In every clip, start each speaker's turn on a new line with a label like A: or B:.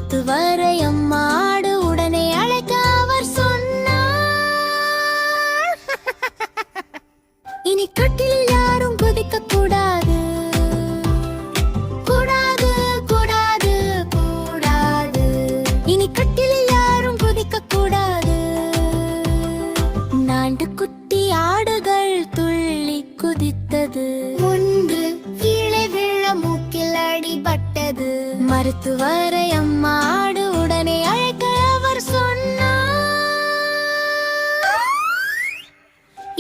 A: மருத்துவரை அம்மாடு உடனே அழைக்க அவர் சொன்னார். இனி கட்டிலில் யாரும் குதிக்க கூடாது, கூடாது கூடாது கூடாது. இனி கட்டிலில் யாரும் குதிக்க கூடாது. நான்கு குட்டி ஆடுகள் துள்ளி குதித்தது. ஒன்று கீழே விழ மூக்கில் அடிபட்டது. மருத்துவரை அம்மாடு உடனே அழைக்க அவர் சொன்னார்.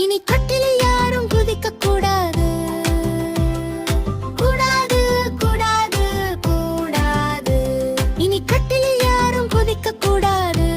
A: இனி கட்டிலில் யாரும் குதிக்க கூடாது, கூடாது கூடாது கூடாது. இனி கட்டிலில் யாரும் குதிக்க கூடாது.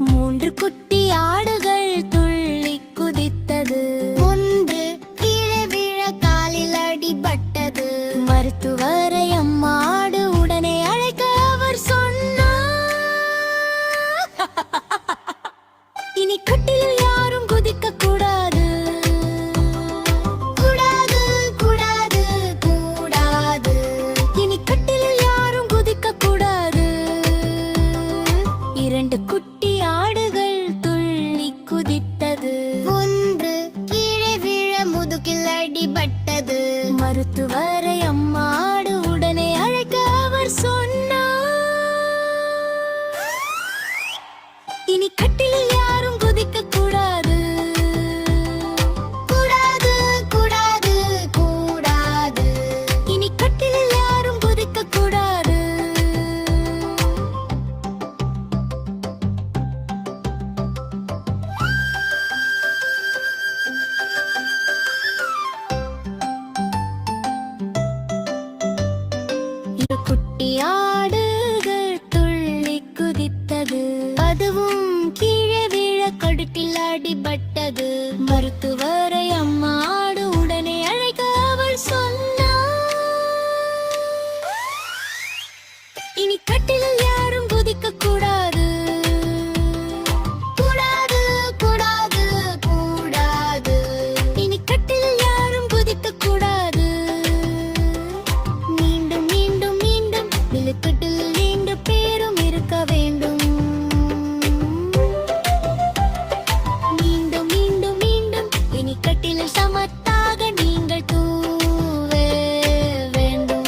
A: மூன்று குட்டி ஆடுகள் துள்ளி குதித்தது. ஒன்று கீழே விழ காலில் அடிபட்டது. மருத்துவரை அம்மாடு உடனே அழைக்க அவர் சொன்னார். இனி கட்டிலில் யாரும் குதிக்க கூடாது, கூடாது கூடாது கூடாது. இனி கட்டிலில் யாரும் குதிக்க கூடாது. இரண்டு குட்டி ஆடுகள் துள்ளி குதித்தது. ஒன்று கீழே விழ முதுகில் அடிபட்டது. மருத்துவரை அம்மாடு உடனே அழைக்க அவர் சொன்னார். இனி கட்டிலில் யாரும் குதிக்க கூடாது, கூடாது கூடாது கூடாது. இனி கட்டிலில் யாரும் குதிக்க கூடாது. குட்டி ஆடுகள் துள்ளி குதித்தது. அதுவும் கீழே விழ கழுத்தில் அடிபட்டது. மருத்துவரை அம்மாடு உடனே அழைக்க அவள் சொன்னார். இனி கட்டிலில் யாரும் குதிக்க கூடாது, கூடாது கூடாது கூடாது. இனி கட்டிலில் யாரும் குதிக்க கூடாது. மீண்டும் மீண்டும் மீண்டும் விழுக்கட்டில் 2 பேரும் இருக்க வேண்டும். மீண்டும் மீண்டும் மீண்டும் இனி கட்டிலில் சமத்தாக நீங்கள் தூவ வேண்டும்.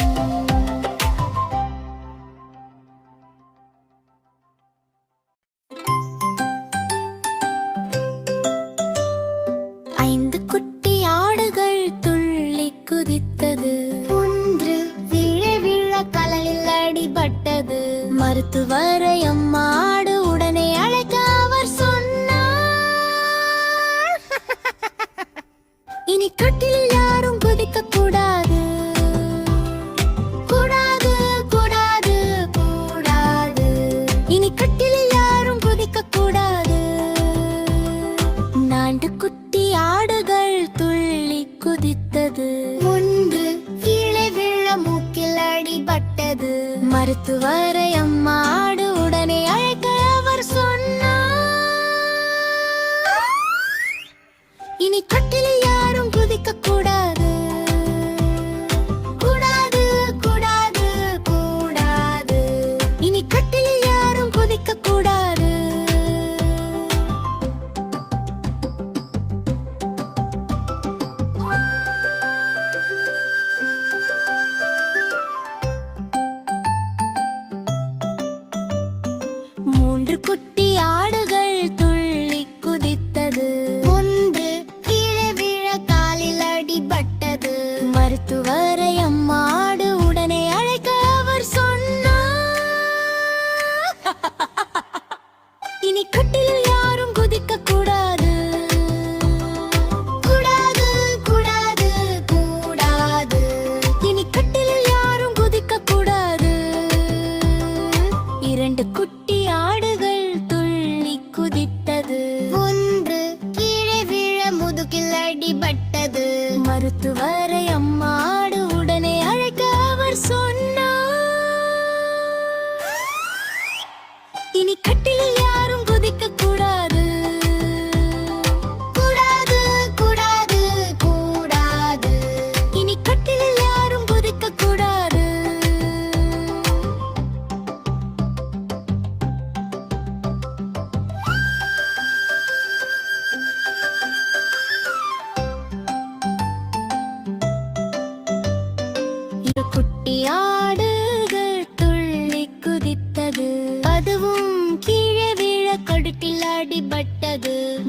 A: ஐந்து குட்டி ஆடுகள் துள்ளி குதித்தது. ஒன்று விழ விழ கலலில் அடிபட்டது. மருத்துவரை அம்மாடு உடனே அழைக்க அவர் சொன்னார். இனி கட்டிலில் யாரும் குதிக்க கூடாது, கூடாது கூடாது கூடாது. இனி கட்டிலில் யாரும் குதிக்க கூடாது. நான்கு குட்டி ஆடுகள் துள்ளி குதித்தது. ஒன்று கீழே விழ மூக்கில் அடிபட்டது. மருத்துவரை அம்மாடு உடனே அழைக்க அவர் சொன்னார். இனி கட்டிலில் யாரும் குதிக்க கூடாது, கூடாது கூடாது கூடாது. இனி கட்டிலில் யாரும் குதிக்க கூடாது. மூன்று குட்டி ஆடுகள் துள்ளி குதித்தது. ஒன்று கீழே விழ காலில் அடிபட்டது. மருத்துவரை அம்மாடு உடனே அழைக்க அவர் சொன்னார். இனி கட்டிலில் யாரும் குதிக்க கூடாது, கூடாது கூடாது கூடாது. இனி கட்டிலில் யாரும் குதிக்க கூடாது. இரண்டு குட்டி ஆடுகள் துள்ளி குதித்தது. ஒன்று கீழே விழ முதுகில் அடிபட்டது. மருத்துவரை அம்மாடு உடனே அழைக்க அவர் சொன்னார். இனி கட்டிலில் யாரும் குதிக்க கூடாது. கூடாது கூடாது கூடாது. இனி கட்டிலில் யாரும் குதிக்க கூடாது. இரு குட்டி ஆடுகள் துள்ளி குதித்தது. அதுவும் கீழே விழ கழுத்தில் அடிபட்டது.